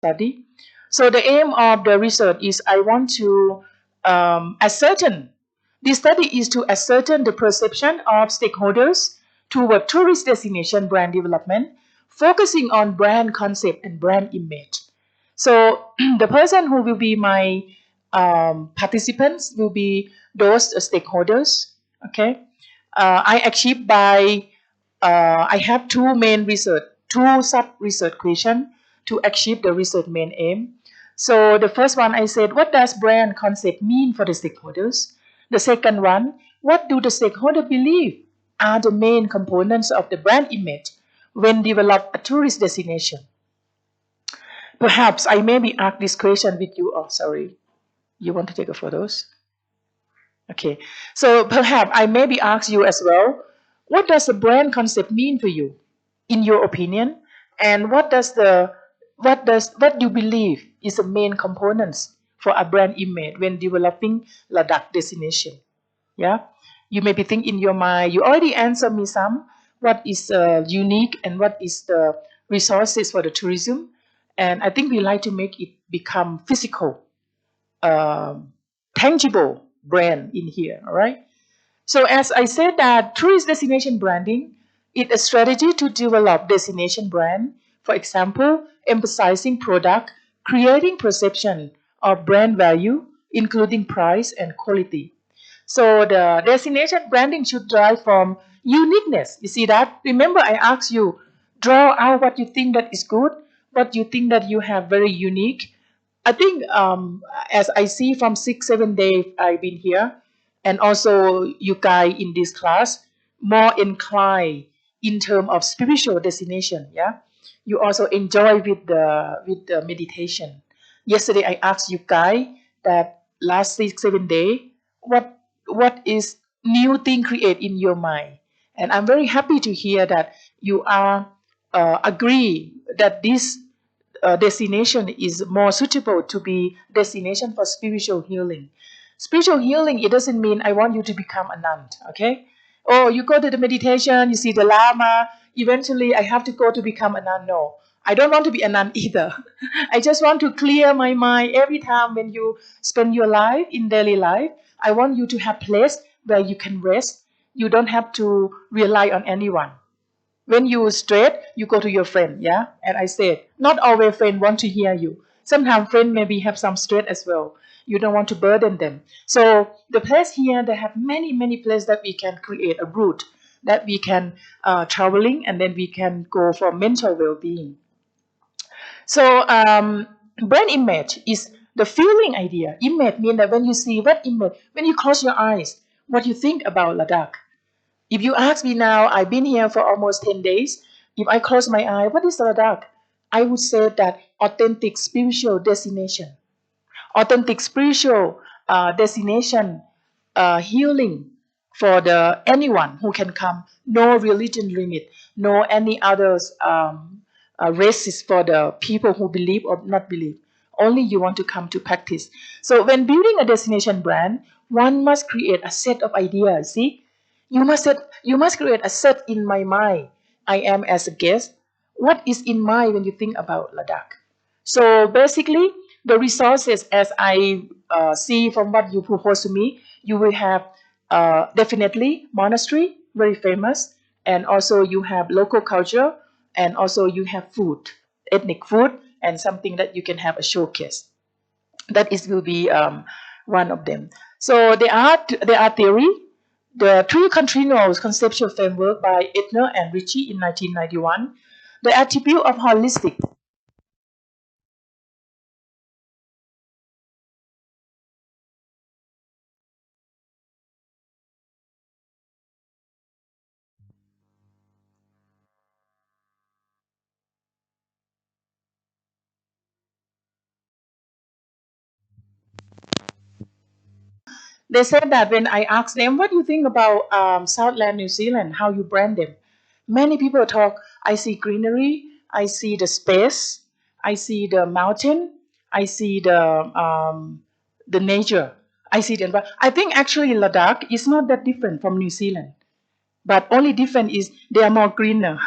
study. So the aim of the research is I want to ascertain. The study is to ascertain the perception of stakeholders toward tourist destination brand development, focusing on brand concept and brand image. So the person who will be my participants will be those stakeholders. Okay, I achieved by I have two sub research questions to achieve the research main aim. So the first one I said, what does brand concept mean for the stakeholders? The second one, what do the stakeholders believe are the main components of the brand image when develop a tourist destination? Perhaps I maybe ask this question with you. Oh, sorry. You want to take a photos? Okay. So perhaps I maybe ask you as well, what does the brand concept mean to you, in your opinion? And what you believe is the main components for a brand image when developing Ladakh destination? Yeah. You maybe think in your mind, you already answered me some, what is unique and what is the resources for the tourism. And I think we like to make it become physical, tangible brand in here, all right? So as I said that tourist destination branding is a strategy to develop destination brand, for example, emphasizing product, creating perception of brand value, including price and quality. So the destination branding should drive from uniqueness. You see that? Remember I asked you, draw out what you think that is good, what you think that you have very unique. I think as I see from 6, 7 days I've been here, and also you guys in this class, more inclined in terms of spiritual destination. Yeah, you also enjoy with the meditation. Yesterday I asked you guys that last 6, 7 days, what is new thing create in your mind, and I'm very happy to hear that you are agree that this destination is more suitable to be destination for spiritual healing. Spiritual healing, it doesn't mean I want you to become a nun, okay? Oh, you go to the meditation, you see the Lama, eventually I have to go to become a nun. No, I don't want to be a nun either. I just want to clear my mind every time when you spend your life in daily life. I want you to have place where you can rest. You don't have to rely on anyone. When you straight, you go to your friend, yeah? And I said, not always friend want to hear you. Sometimes friend maybe have some stress as well. You don't want to burden them. So the place here, they have many, many places that we can create a route, that we can traveling, and then we can go for mental well-being. So brand image is the feeling idea. Image means that when you see what image, when you close your eyes, what you think about Ladakh. If you ask me now, I've been here for almost 10 days. If I close my eye, what is Ladakh? I would say that authentic spiritual destination. Authentic spiritual destination, healing for the anyone who can come. No religion limit, no any others races for the people who believe or not believe. Only you want to come to practice. So when building a destination brand, one must create a set of ideas. See, you must create a set in my mind. I am as a guest. What is in mind when you think about Ladakh? So basically, the resources, as I see from what you propose to me, you will have definitely monastery, very famous, and also you have local culture, and also you have food, ethnic food, and something that you can have a showcase. That is will be one of them. So there are theory. The three continuous conceptual framework by Edner and Ritchie in 1991. The attribute of holistic. They said that when I asked them, what do you think about Southland New Zealand, how you brand them? Many people talk, I see greenery, I see the space, I see the mountain, I see the nature, I see the environment. I think actually Ladakh is not that different from New Zealand, but only different is they are more greener.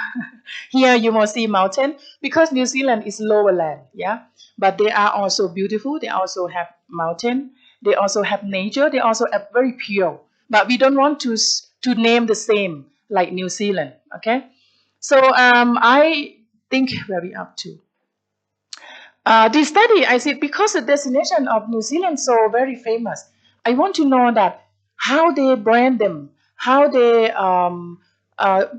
Here you will see mountain because New Zealand is lower land, yeah. But they are also beautiful. They also have mountain. They also have nature. They also have very pure. But we don't want to name the same like New Zealand, okay? So I think where we up to. This study, I said, because the destination of New Zealand so very famous, I want to know that how they brand them, how they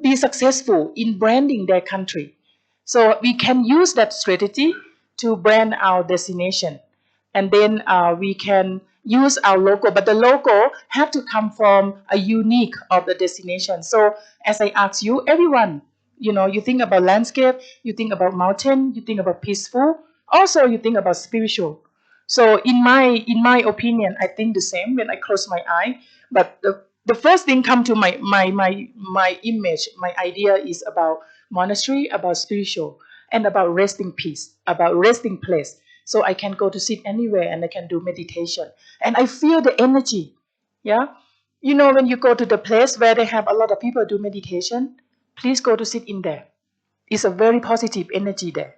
be successful in branding their country. So we can use that strategy to brand our destination, and then we can use our logo. But the logo have to come from a unique of the destination. So as I asked you, everyone, you think about landscape, you think about mountain, you think about peaceful. Also, you think about spiritual. So in my opinion, I think the same when I close my eye. But the first thing come to my image, my idea is about monastery, about spiritual, and about resting peace, about resting place. So I can go to sit anywhere and I can do meditation. And I feel the energy. Yeah. When you go to the place where they have a lot of people do meditation, please go to sit in there. It's a very positive energy there.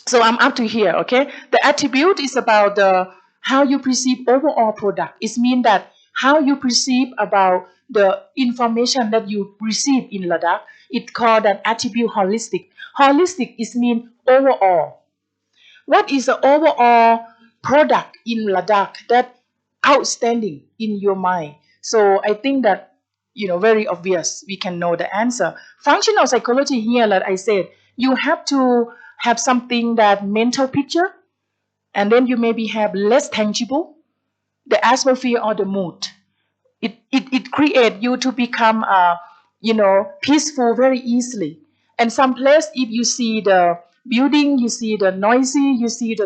So I'm up to here, okay? The attribute is about the how you perceive overall product. It means that how you perceive about the information that you receive in Ladakh. It called that attribute holistic. Holistic is mean overall. What is the overall product in Ladakh that outstanding in your mind? So I think that very obvious. We can know the answer. Functional psychology here, like I said, you have to have something that mental picture, and then you maybe have less tangible, the atmosphere or the mood. It creates you to become peaceful very easily. And some place, if you see the building, you see the noisy, you see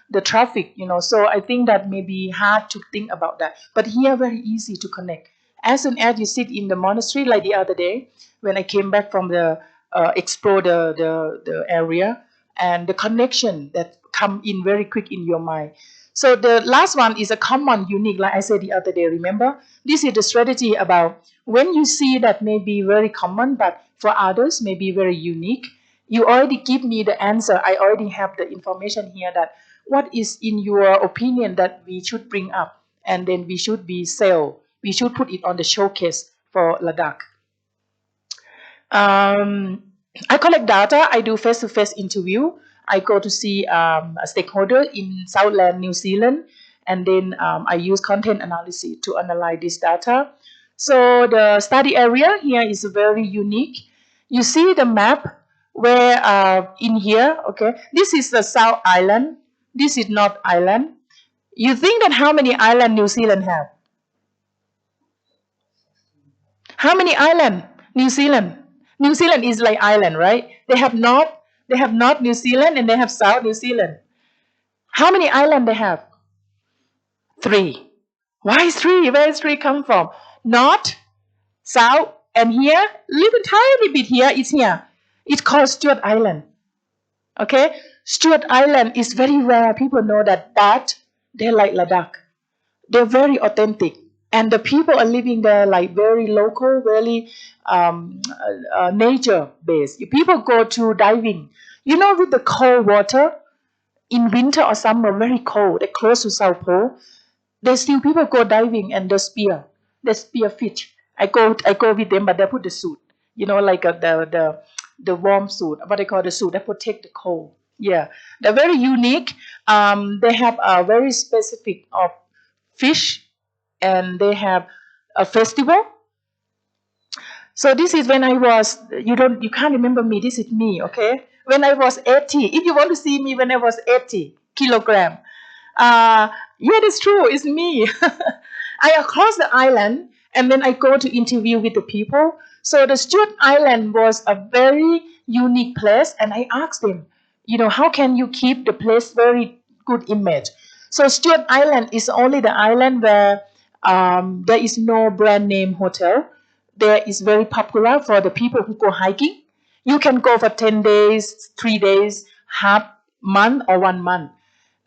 the traffic, so I think that may be hard to think about that, but here very easy to connect. As soon as you sit in the monastery, like the other day when I came back from the explore the area, and the connection that come in very quick in your mind. So the last one is a common, unique, like I said the other day, remember? This is the strategy about when you see that may be very common, but for others may be very unique. You already give me the answer. I already have the information here that what is in your opinion that we should bring up, and then we should be sell. We should put it on the showcase for Ladakh. I collect data. I do face-to-face interview. I go to see a stakeholder in Southland, New Zealand, and then I use content analysis to analyze this data. So the study area here is very unique. You see the map where in here, okay, this is the South Island. This is North Island. You think that how many islands New Zealand have? How many island New Zealand? New Zealand is like island, right? They have North New Zealand and they have South New Zealand. How many island they have? Three. Why is three? Where is three come from? North, South, and here, little tiny bit here is here. It's called Stewart Island. Okay? Stewart Island is very rare. People know that, but they like Ladakh. They're very authentic, and the people are living there like very local, very nature based. People go to diving, with the cold water in winter or summer, very cold. They're close to South Pole. There's still people go diving and they spear fish. I go with them, but they put the suit, like the warm suit, what they call the suit that protect the cold. Yeah, they're very unique. They have a very specific of fish, and they have a festival. So this is when I was, you can't remember me, this is me, okay? When I was 80, if you want to see me when I was 80 kilogram, yeah, that's true, it's me. I across the island, and then I go to interview with the people. So the Stewart Island was a very unique place, and I asked them, how can you keep the place very good image? So Stewart Island is only the island where there is no brand name hotel. There is very popular for the people who go hiking. You can go for 10 days, 3 days, half month, or 1 month.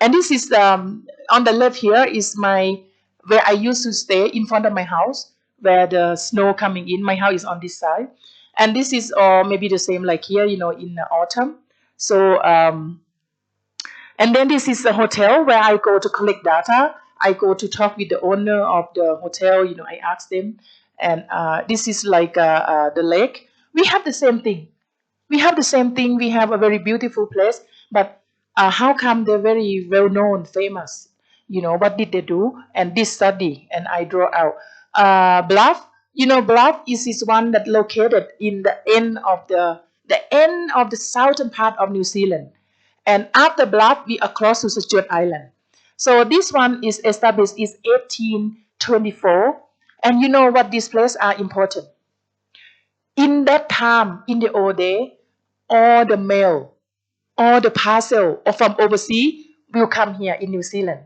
And this is on the left here is my where I used to stay in front of my house, where the snow coming in. My house is on this side, And this is or maybe the same like here, in the autumn. So and then this is a hotel where I go to collect data. I go to talk with the owner of the hotel. I ask them, and this is like the lake. We have the same thing. We have the same thing. We have a very beautiful place, but how come they're very well known, famous? What did they do? And this study, and I draw out Bluff. Bluff is one that located in the end of the southern part of New Zealand, and after Bluff, we are close to Stewart Island. So this one is established in 1824, and you know what these places are important. In that time, in the old day, all the mail, all the parcel or from overseas will come here in New Zealand,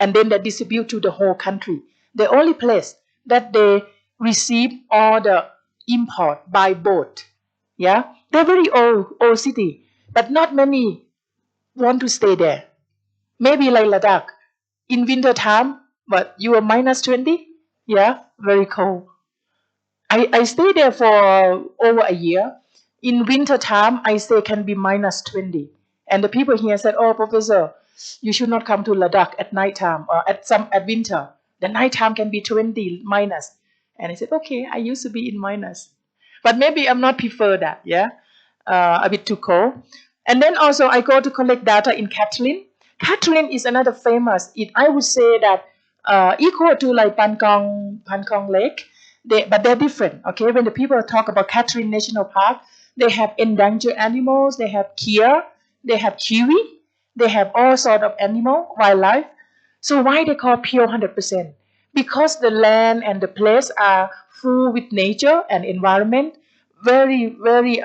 and then they distribute to the whole country. The only place that they receive all the import by boat. Yeah, they're very old city, but not many want to stay there. Maybe like Ladakh in winter time, but you are -20. Yeah, very cold. I stay there for over a year. In winter time, I say can be -20. And the people here said, "Oh, Professor, you should not come to Ladakh at night time or at winter. The night time can be 20 minus." And I said, "Okay, I used to be in minus, but maybe I'm not prefer that. Yeah, a bit too cold." And then also I go to collect data in Catherine. Catherine is another famous. I would say that equal to like Pankong Lake. But they're different. Okay, when the people talk about Catherine National Park, they have endangered animals. They have deer. They have kiwi. They have all sort of animal wildlife. So why they call pure 100%? Because the land and the place are full with nature and environment. Very very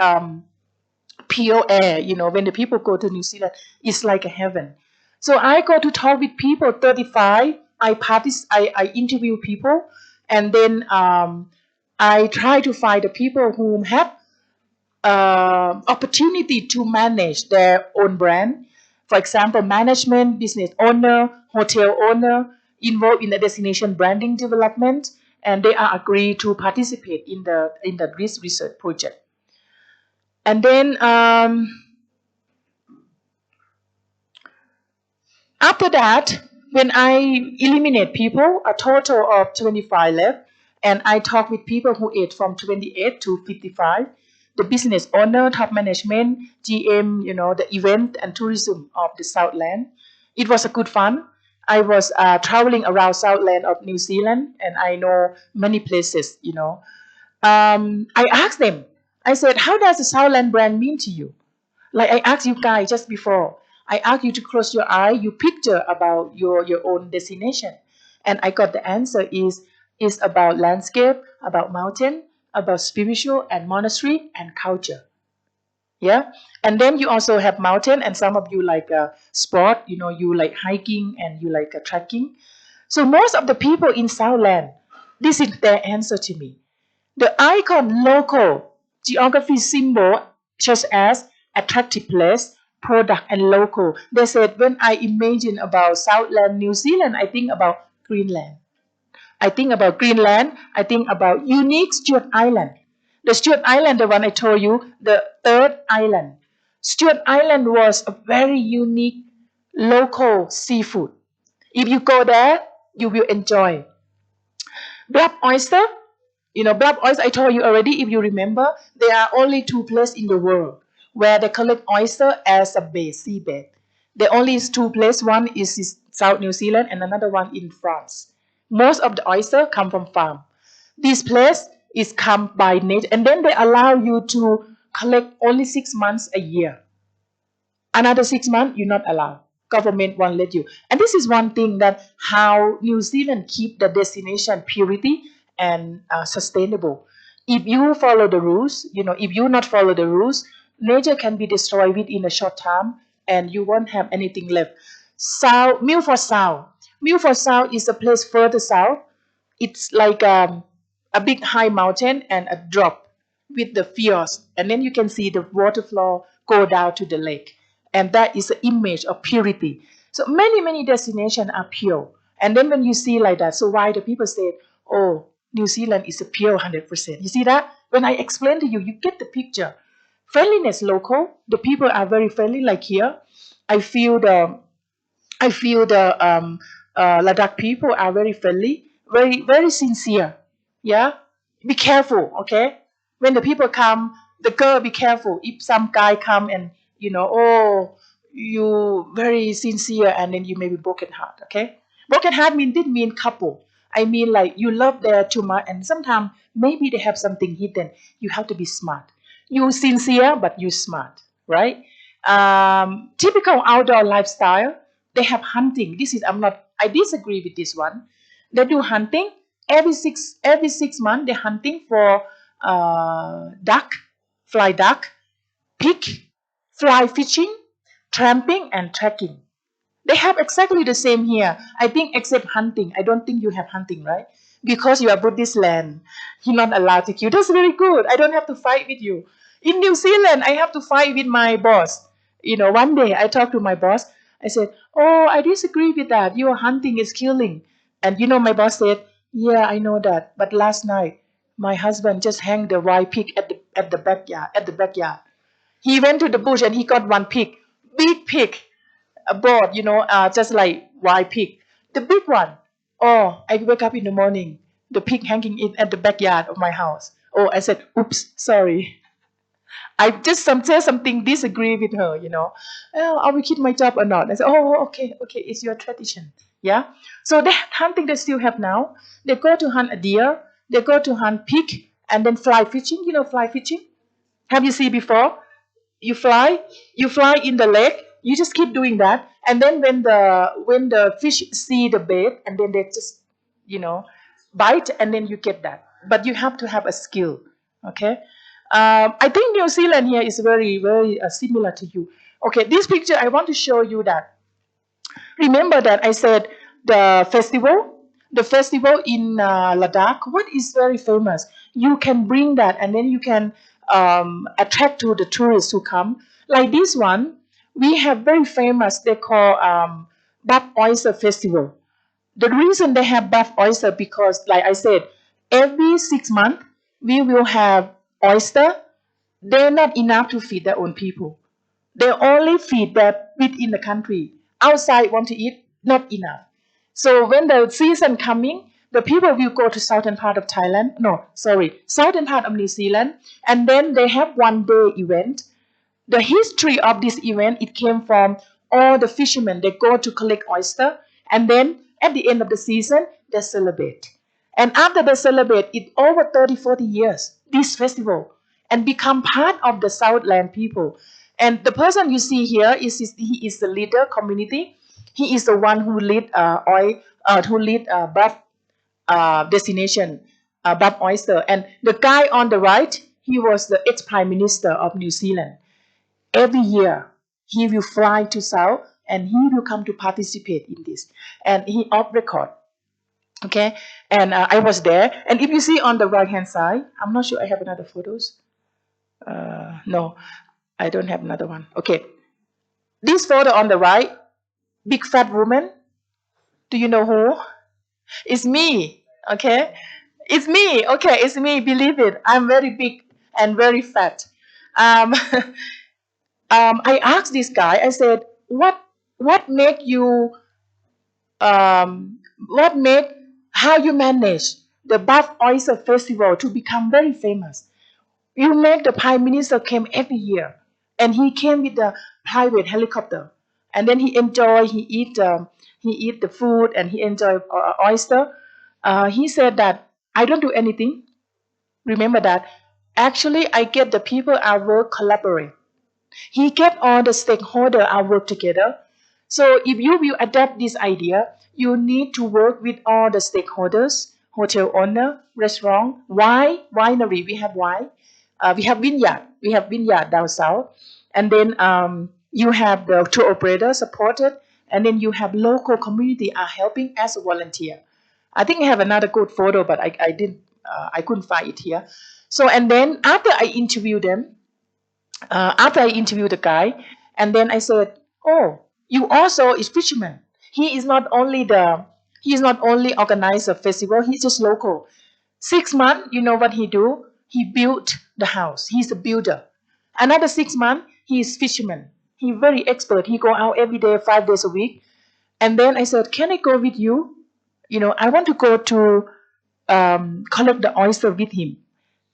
pure air. When the people go to New Zealand, it's like a heaven. So I go to talk with people, 35. I interview people, and then I try to find the people who have opportunity to manage their own brand. For example, management, business owner, hotel owner, involved in the destination branding development, and they are agreed to participate in the research project. And then after that, when I eliminate people, a total of 25 left, and I talk with people who age from 28 to 55, the business owner, top management, GM, the event and tourism of the Southland. It was a good fun. I was traveling around Southland of New Zealand, and I know many places. I asked them, I said, how does the Southland brand mean to you? Like I asked you guys just before, I asked you to close your eye, you picture about your own destination. And I got the answer is about landscape, about mountain, about spiritual and monastery and culture. Yeah. And then you also have mountain, and some of you like sport, you like hiking and you like trekking. So most of the people in Southland, this is their answer to me. The icon local geography symbol such as attractive place, product, and local. They said when I imagine about Southland, New Zealand, I think about Greenland. I think about Greenland. I think about unique Stewart Island. The Stewart Island, the one I told you, the third island. Stewart Island was a very unique local seafood. If you go there, you will enjoy. Black oyster, black oyster, I told you already, if you remember, there are only two places in the world where they collect oyster as a base, seabed. There only is two places. One is in South New Zealand and another one in France. Most of the oyster come from farm. This place is come by nature, and then they allow you to collect only 6 months a year. Another 6 months, you're not allowed. Government won't let you. And this is one thing that how New Zealand keep the destination purity and sustainable. If you follow the rules, if you not follow the rules, nature can be destroyed within a short time, and you won't have anything left. South, Milford Sound. Milford Sound is a place further south. It's like a big high mountain and a drop with the fjords, and then you can see the water flow go down to the lake, and that is an image of purity. So many destinations are pure, and then when you see like that, so why the people say, oh, New Zealand is a pure 100%. You see that? When I explain to you, you get the picture. Friendliness local. The people are very friendly. Like here, I feel the Ladakh people are very friendly, very sincere. Yeah, be careful, okay? When the people come, the girl be careful. If some guy come and oh, you very sincere, and then you may be broken heart, okay? Broken heart didn't mean couple. I mean like you love there too much, and sometimes maybe they have something hidden. You have to be smart. You sincere, but you smart, right? Typical outdoor lifestyle. They have hunting. I disagree with this one. They do hunting every six months. They're hunting for duck, fly duck, pig, fly fishing, tramping, and trekking. They have exactly the same here. I think except hunting. I don't think you have hunting, right? Because you are Buddhist land. You're not allowed to kill. That's very good. I don't have to fight with you. In New Zealand, I have to fight with my boss. One day I talked to my boss. I said, "Oh, I disagree with that. Your hunting is killing." And my boss said, "Yeah, I know that. But last night, my husband just hanged the wild pig at the backyard. At the backyard, he went to the bush and he got one pig, big pig, board, just like wild pig. The big one. Oh, I wake up in the morning, the pig hanging in at the backyard of my house. Oh, I said, oops, sorry. I just say something disagree with her. Oh, I will keep my job or not. I said, oh, okay, okay, it's your tradition. Yeah. So that hunting they still have now. They go to hunt a deer, they go to hunt pig, and then fly fishing. Fly fishing? Have you seen before? you fly you fly in the lake, you just keep doing that, and then when the fish see the bait, and then they just you know bite, and then you get that, but you have to have a skill. Okay. I think New Zealand here is very very similar to you. Okay, this picture I want to show you that. Remember that I said the festival in Ladakh, what is very famous? You can bring that, and then you can attract to the tourists who come. Like this one, we have very famous. They call Buff Oyster Festival. The reason they have buff oyster because, like I said, every 6 months we will have oyster. They're not enough to feed their own people. They only feed that within the country. Outside want to eat, not enough. So when the season coming, the people will go to southern part of Thailand. No, sorry, southern part of New Zealand, and then they have 1 day event. The history of this event, it came from all the fishermen. They go to collect oyster, and then at the end of the season, they celebrate. And after they celebrate, it over 30, 40 years, this festival, and become part of the Southland people. And the person you see here he is the leader community. He is the one who lead Buff destination, Buff Oyster. And the guy on the right, he was the ex-prime minister of New Zealand. Every year, he will fly to South and he will come to participate in this. And he off record. Okay, and I was there. And if you see on the right hand side, I'm not sure I have another photos. No, I don't have another one. Okay, this photo on the right, big fat woman. Do you know who? It's me. Okay, it's me. Okay, it's me. Believe it. I'm very big and very fat. Um, I asked this guy. I said, "What make you what make how you manage the Buff Oyster Festival to become very famous? You make the Prime Minister came every year, and he came with the private helicopter, and then he eat the food, and he enjoy oyster. He said that I don't do anything. Remember that. Actually, I get the people I work collaborate. He get all the stakeholder I work together. So if you will adapt this idea, you need to work with all the stakeholders, hotel owner, restaurant, wine, winery. We have wine. We have vineyard. We have vineyard down south. And then you have the tour operator supported. And then you have local community are helping as a volunteer. I think I have another good photo, but I couldn't find it here. So and then after I interviewed the guy, and then I said, "Oh, you also is fisherman. He is not only organize a festival. He's just local. 6 months, you know what he do? He built the house. He's a builder. Another 6 months, he is fisherman. He very expert. He go out every day, 5 days a week. And then I said, can I go with you? I want to go to collect the oyster with him.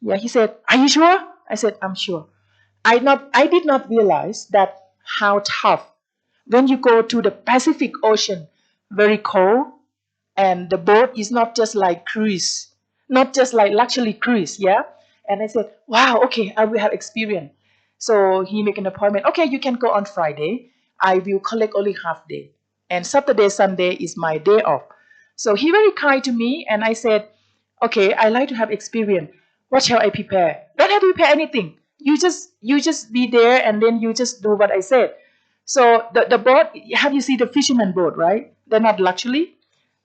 Yeah, he said, are you sure? I said, I'm sure. I did not realize that how tough when you go to the Pacific Ocean, very cold, and the boat is not just like cruise, not just like luxury cruise, yeah. And I said, wow, okay, I will have experience. So he make an appointment. Okay, you can go on Friday. I will collect only half day, and Saturday, Sunday is my day off. So he very kind to me, and I said, okay, I like to have experience. What shall I prepare? Don't have to prepare anything. You just be there, and then you just do what I said. So the boat, have you seen the fisherman boat, right? They're not luxury.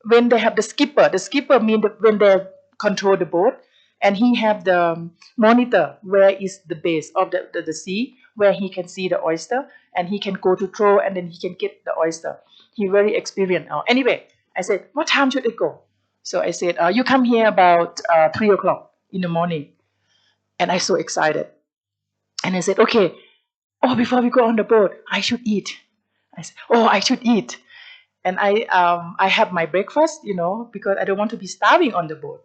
When they have the skipper mean that when they control the boat, and he have the monitor where is the base of the sea, where he can see the oyster, and he can go to throw, and then he can get the oyster. He very experienced. Anyway, I said, what time should I go? So I said, you come here about 3 o'clock in the morning. And I so excited. And I said, okay, oh, before we go on the boat, I should eat. I said, oh, I should eat. And I have my breakfast, because I don't want to be starving on the boat.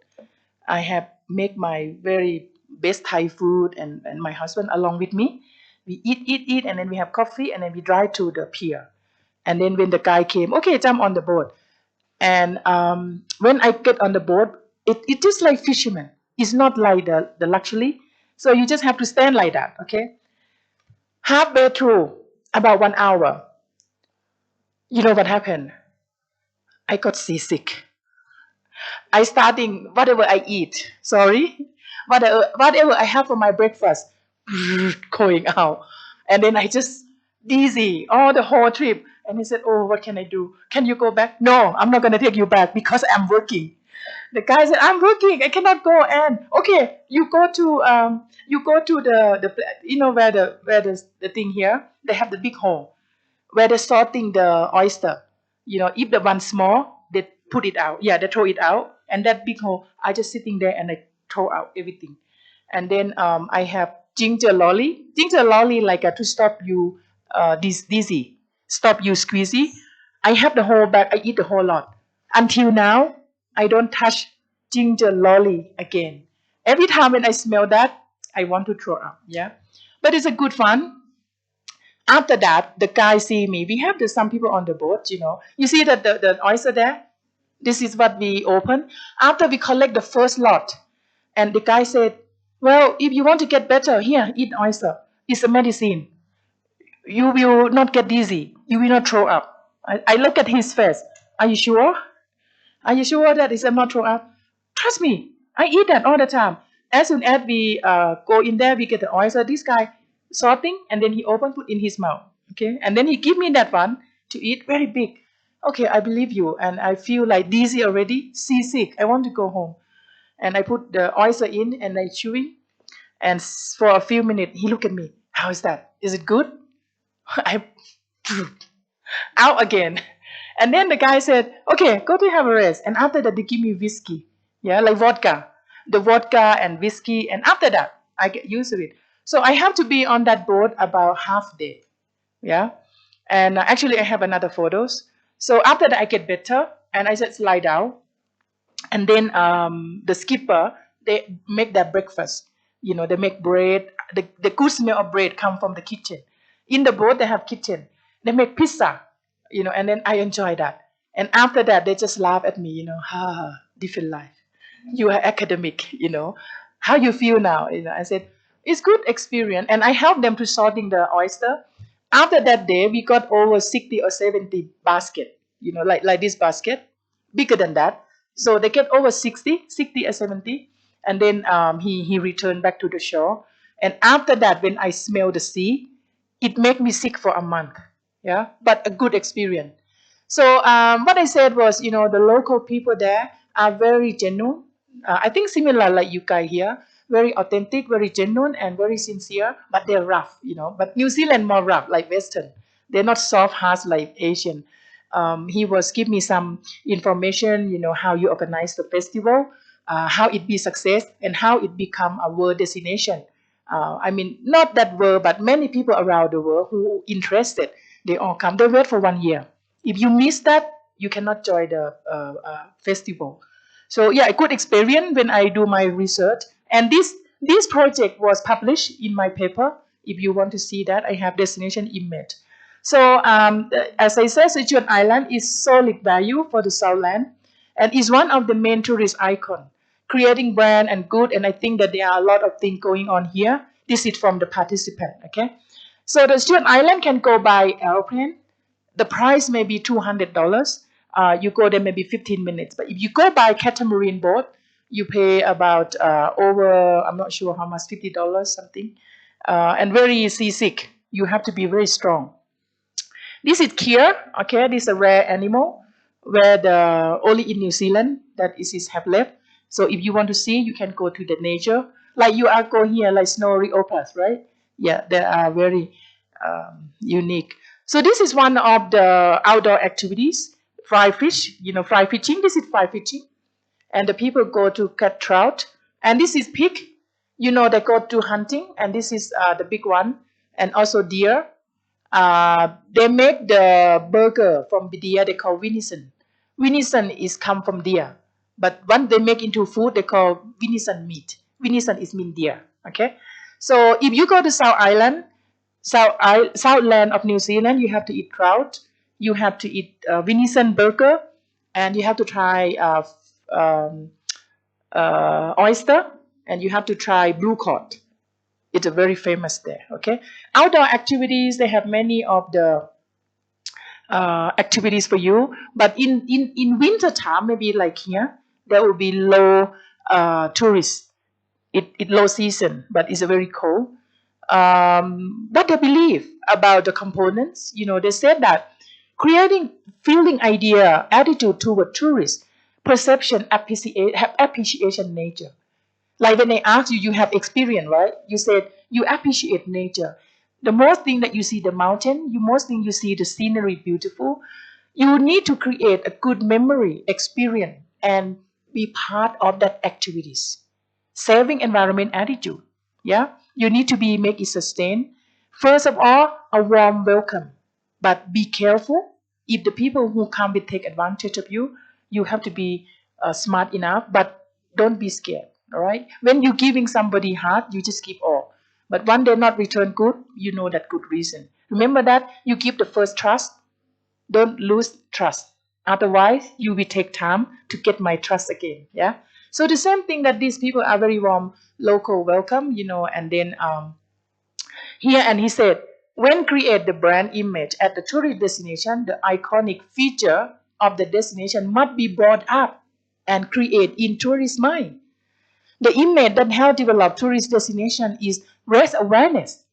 I have make my very best Thai food, and my husband along with me. We eat, and then we have coffee, and then we drive to the pier. And then when the guy came, okay, jump on the boat. And when I get on the boat, it is like fishermen. It's not like the luxury. So you just have to stand like that, okay? Halfway through, about 1 hour, you know what happened? I got seasick. I starting whatever I eat. Sorry, whatever I have for my breakfast, going out, and then I just dizzy all the whole trip. And he said, "Oh, what can I do? Can you go back?" No, I'm not gonna take you back because I'm working. The guy said, "I'm working. I cannot go." And okay, you go to the where the thing here. They have the big hole where they're sorting the oyster. If the one small, they put it out. Yeah, they throw it out. And that big hole, I just sitting there and I throw out everything. And then I have ginger lolly. Ginger lolly like to stop you dizzy, stop you squeezy. I have the whole bag. I eat the whole lot. Until now, I don't touch ginger lolly again. Every time when I smell that, I want to throw up. Yeah, but it's a good fun. After that, the guy see me. We have some people on the boat, You see that the oyster there? This is what we open. After we collect the first lot, and the guy said, well, if you want to get better, here, eat oyster. It's a medicine. You will not get dizzy. You will not throw up. I look at his face. Are you sure? Are you sure that it's not throw up? Trust me, I eat that all the time. As soon as we go in there, we get the oyster. This guy sorting, and then he put in his mouth. Okay, and then he give me that one to eat, very big. Okay, I believe you, and I feel like dizzy already, seasick. I want to go home, and I put the oyster in, and I chewing, and for a few minutes, he looked at me. How is that? Is it good? I out again. And then the guy said, okay, go to have a rest. And after that, they give me whiskey. Yeah, like vodka. The vodka and whiskey. And after that, I get used to it. So I have to be on that boat about half day. Yeah. And actually, I have another photos. So after that, I get better. And I just lie down. And then the skipper, they make their breakfast. They make bread. The good smell of bread come from the kitchen. In the boat, they have kitchen. They make pizza, and then I enjoy that. And after that, they just laugh at me, different life. You are academic, How you feel now? I said, it's good experience. And I helped them to sorting the oyster. After that day, we got over 60 or 70 basket, like this basket, bigger than that. So they get over 60 or 70. And then he returned back to the shore. And after that, when I smell the sea, it made me sick for a month. Yeah, but a good experience. So what I said was, the local people there are very genuine. I think similar like you guys here, very authentic, very genuine, and very sincere. But they're rough, But New Zealand more rough, like Western. They're not soft, harsh like Asian. He was give me some information, how you organize the festival. how it be success and how it become a world destination. I mean, not that world, but many people around the world who interested, they all come. They wait for 1 year. If you miss that, you cannot join the festival. So yeah, a good experience when I do my research. And this project was published in my paper. If you want to see that, I have destination image. So as I said, Sichuan Island is solid value for the Southland and is one of the main tourist icon, creating brand and good. And I think that there are a lot of things going on here. This is from the participant. Okay, so the Sichuan Island can go by airplane. The price may be $200. You go there maybe 15 minutes. But if you go by catamaran boat, you pay about over, I'm not sure how much, $50 something. And very seasick. You have to be very strong. This is Kia. Okay, this is a rare animal where the only in New Zealand that is have left. So if you want to see, you can go to the nature. Like you are going here, like snowy opals, right? Yeah, they are very unique. So this is one of the outdoor activities. Fly fish, fly fishing. This is fly fishing, and the people go to cut trout. And this is pig. They go to hunting, and this is the big one, and also deer. They make the burger from deer. They call venison. Venison is come from deer, but when they make into food, they call venison meat. Venison is mean deer. Okay, so if you go to Southland of New Zealand, you have to eat trout. You have to eat venison burger, and you have to try oyster, and you have to try blue cod. It's a very famous there. Okay, outdoor activities. They have many of the activities for you, but in winter time, maybe like here, there will be low tourists. It low season, but it's a very cold. What they believe about the components, they said that creating feeling idea, attitude toward tourists, perception, appreciation nature. Like when I asked you, you have experience, right? You said you appreciate nature. The most thing that you see the mountain, most thing you see the scenery beautiful. You need to create a good memory, experience, and be part of that activities. Saving environment attitude. Yeah, you need to make it sustain. First of all, a warm welcome, but be careful. If the people who come will take advantage of you, you have to be smart enough, but don't be scared. All right. When you're giving somebody hard, you just give all. But when they not return good, you know that good reason. Remember that you give the first trust. Don't lose trust. Otherwise, you will take time to get my trust again. Yeah. So the same thing that these people are very warm, local welcome, and then here, and he said, when create the brand image at the tourist destination, the iconic feature of the destination must be brought up and create in tourist mind. The image that help develop tourist destination is raise awareness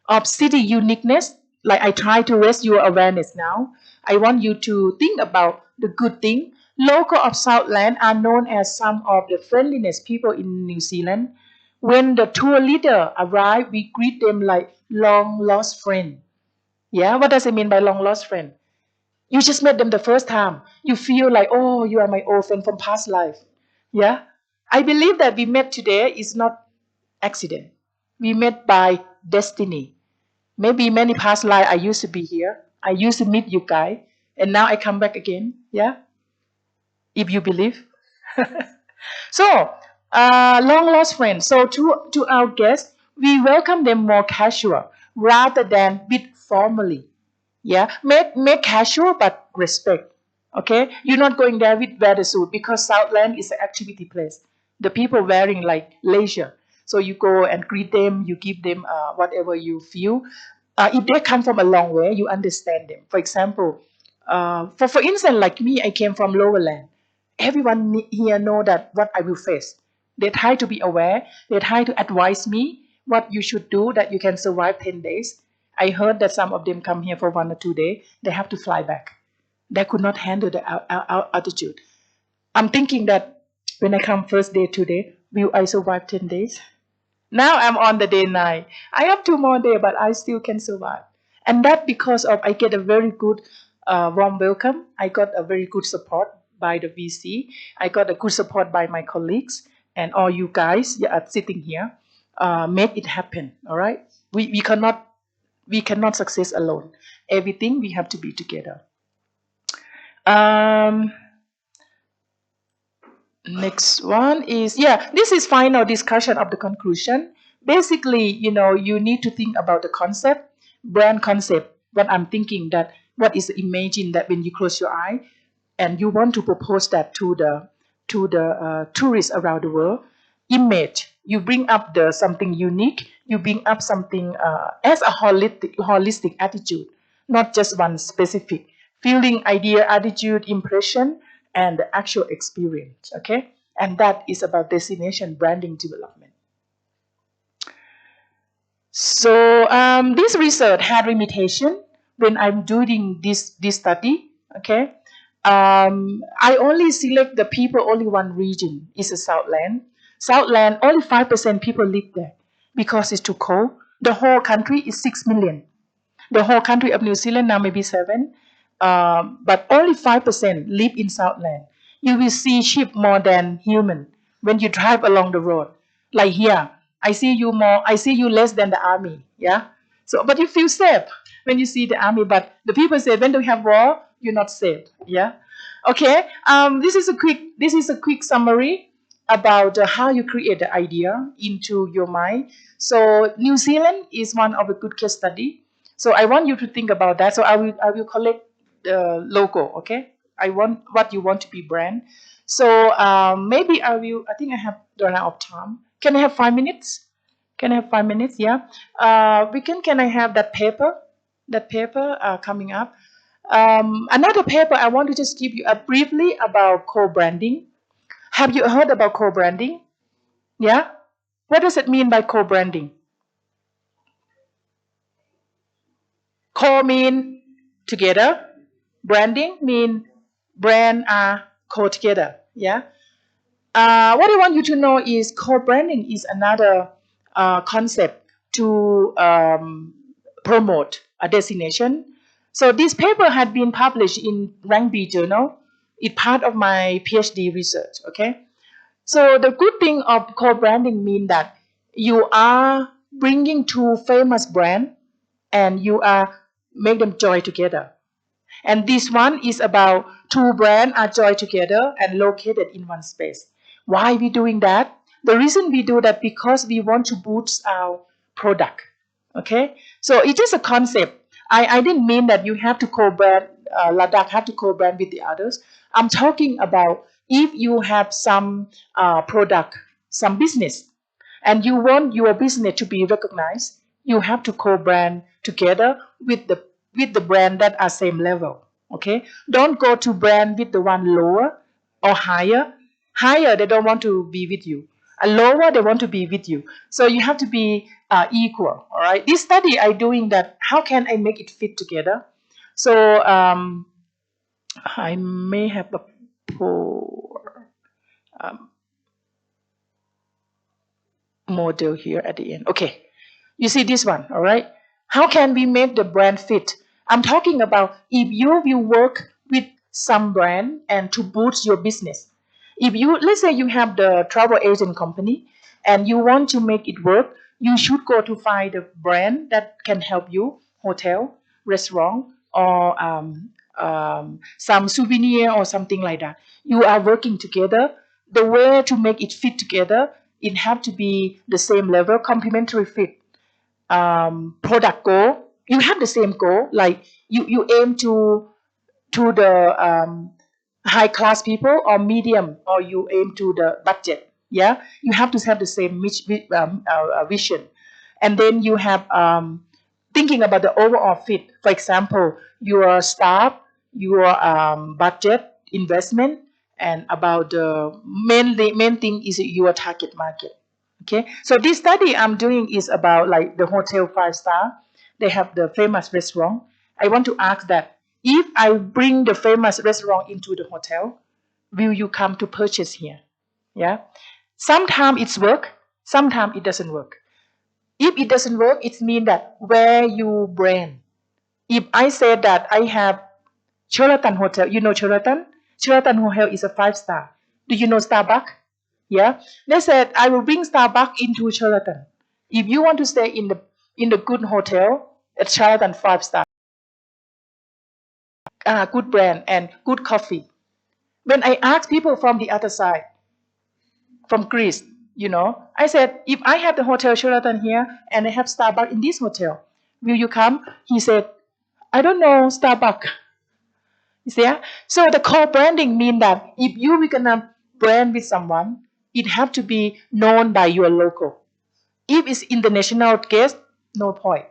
of city uniqueness. Like I try to raise your awareness now. I want you to think about the good thing. Local of Southland are known as some of the friendliest people in New Zealand. When the tour leader arrive, we greet them like long lost friend. Yeah, what does it mean by long lost friend? You just met them the first time. You feel like, oh, you are my old friend from past life. Yeah, I believe that we met today is not accident. We met by destiny. Maybe many past life I used to be here. I used to meet you guys, and now I come back again. Yeah, if you believe. So, long lost friends. So to our guests, we welcome them more casual rather than bit formally. Yeah, make casual but respect. Okay, you're not going there with wear the suit because Southland is an activity place. The people wearing like leisure. So you go and greet them. You give them whatever you feel. If they come from a long way, you understand them. For example, for instance, like me, I came from lower land. Everyone here know that what I will face. They try to be aware. They try to advise me what you should do that you can survive 10 days. I heard that some of them come here for 1 or 2 days. They have to fly back. They could not handle the altitude. I'm thinking that when I come first day today, will I survive 10 days? Now I'm on the day 9. I have 2 more days, but I still can survive. And that because of I get a very good warm welcome. I got a very good support by the VC. I got a good support by my colleagues and all you guys are sitting here. Make it happen. All right. We cannot success alone. Everything we have to be together. Um, Next one is, yeah, this is final discussion of the conclusion. Basically, you need to think about the concept, brand concept. What I'm thinking that, what is the imagine that when you close your eye and you want to propose that to the tourists around the world, image, you bring up the something unique, you bring up something as a holistic attitude, not just one specific feeling, idea, attitude, impression, and the actual experience. Okay, and that is about destination branding development. So this research had limitation when I'm doing this study. Okay, I only select the people only one region is the Southland. Southland only 5% people live there because it's too cold. The whole country is 6 million. The whole country of New Zealand now maybe 7, but only 5% live in Southland. You will see sheep more than human when you drive along the road. Like here, I see you more. I see you less than the army. Yeah. So, but you feel safe when you see the army. But the people say when we have war, you're not safe. Yeah. Okay. This is a quick summary about how you create the idea into your mind. So New Zealand is one of a good case study. So I want you to think about that. So I will collect the logo. Okay. I want what you want to be brand. So maybe I will. I think I have run out of time. Can I have 5 minutes? Can I have 5 minutes? Yeah. We can. Can I have that paper? That paper coming up. Another paper I want to just give you briefly about co-branding. Have you heard about co-branding? Yeah. What does it mean by co-branding? Co mean together. Branding mean brand are co together. Yeah. What I want you to know is co-branding is another concept to promote a destination. So this paper had been published in Rank B journal. It's part of my PhD research. Okay. So the good thing of co-branding means that you are bringing two famous brands and you are make them join together. And this one is about two brands are joined together and located in one space. Why we doing that? The reason we do that because we want to boost our product. Okay, so it's just a concept. I didn't mean that you have to co-brand. Ladakh have to co-brand with the others. I'm talking about if you have some product, some business, and you want your business to be recognized, you have to co-brand together with the brand that are same level. Okay, don't go to brand with the one lower or higher. Higher they don't want to be with you, and lower they want to be with you. So you have to be equal. All right, this study I doing that, how can I make it fit together? So I may have a poor model here at the end. Okay, you see this one, all right? How can we make the brand fit? I'm talking about if you will work with some brand and to boost your business. If you, let's say you have the travel agent company and you want to make it work, you should go to find a brand that can help you, hotel, restaurant, or some souvenir or something like that. You are working together. The way to make it fit together, it have to be the same level, complementary fit. Product goal, you have the same goal, like you aim to the high class people or medium, or you aim to the budget. Yeah, you have to have the same vision, and then you have thinking about the overall fit. For example, your staff, your budget, investment, and about the main thing is your target market. Okay, so this study I'm doing is about like the hotel 5 star. They have the famous restaurant. I want to ask that if I bring the famous restaurant into the hotel, will you come to purchase here? Yeah. Sometimes it's work, sometimes it doesn't work. If it doesn't work, it means that where you brand. If I say that I have Sheraton Hotel, you know Sheraton? Sheraton Hotel is a 5-star. Do you know Starbucks? Yeah. They said, I will bring Starbucks into Sheraton. If you want to stay in the good hotel at Sheraton 5-star, good brand and good coffee. When I asked people from the other side, from Greece, I said, if I have the hotel Sheraton here and I have Starbucks in this hotel, will you come? He said, I don't know Starbucks. You see? So the co-branding means that if you are gonna brand with someone, it have to be known by your local. If it's international guest, no point.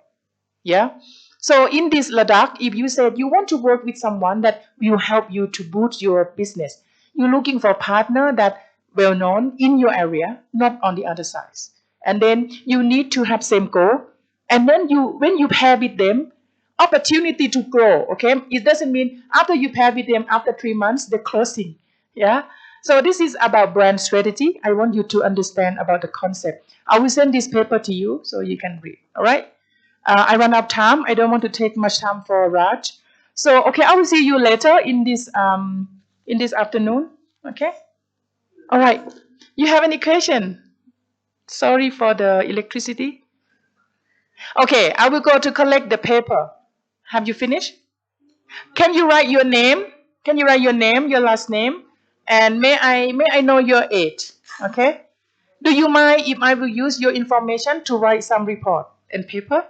Yeah. So in this Ladakh, if you said you want to work with someone that will help you to boost your business, you're looking for a partner that well known in your area, not on the other side. And then you need to have same goal. And when you pair with them, opportunity to grow. Okay, it doesn't mean after you pair with them after 3 months they're closing. Yeah. So this is about brand strategy. I want you to understand about the concept. I will send this paper to you so you can read. All right. I run out of time. I don't want to take much time for Raj. So okay, I will see you later in this afternoon. Okay. All right. You have any question? Sorry for the electricity. Okay, I will go to collect the paper. Have you finished? Can you write your name? Can you write your name, your last name, and may I know your age? Okay. Do you mind if I will use your information to write some report and paper?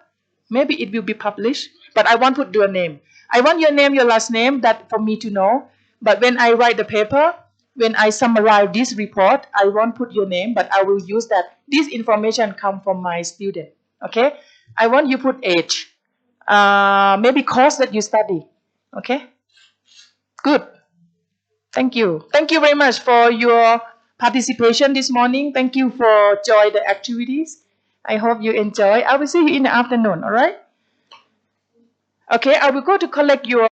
Maybe it will be published, but I won't put your name. I want your name, your last name, that for me to know. But when I write the paper, when I summarize this report, I won't put your name, but I will use that. This information come from my student. Okay. I want you put age. Maybe course that you study. Okay. Good. Thank you. Thank you very much for your participation this morning. Thank you for join the activities. I hope you enjoy. I will see you in the afternoon, all right? Okay, I will go to collect your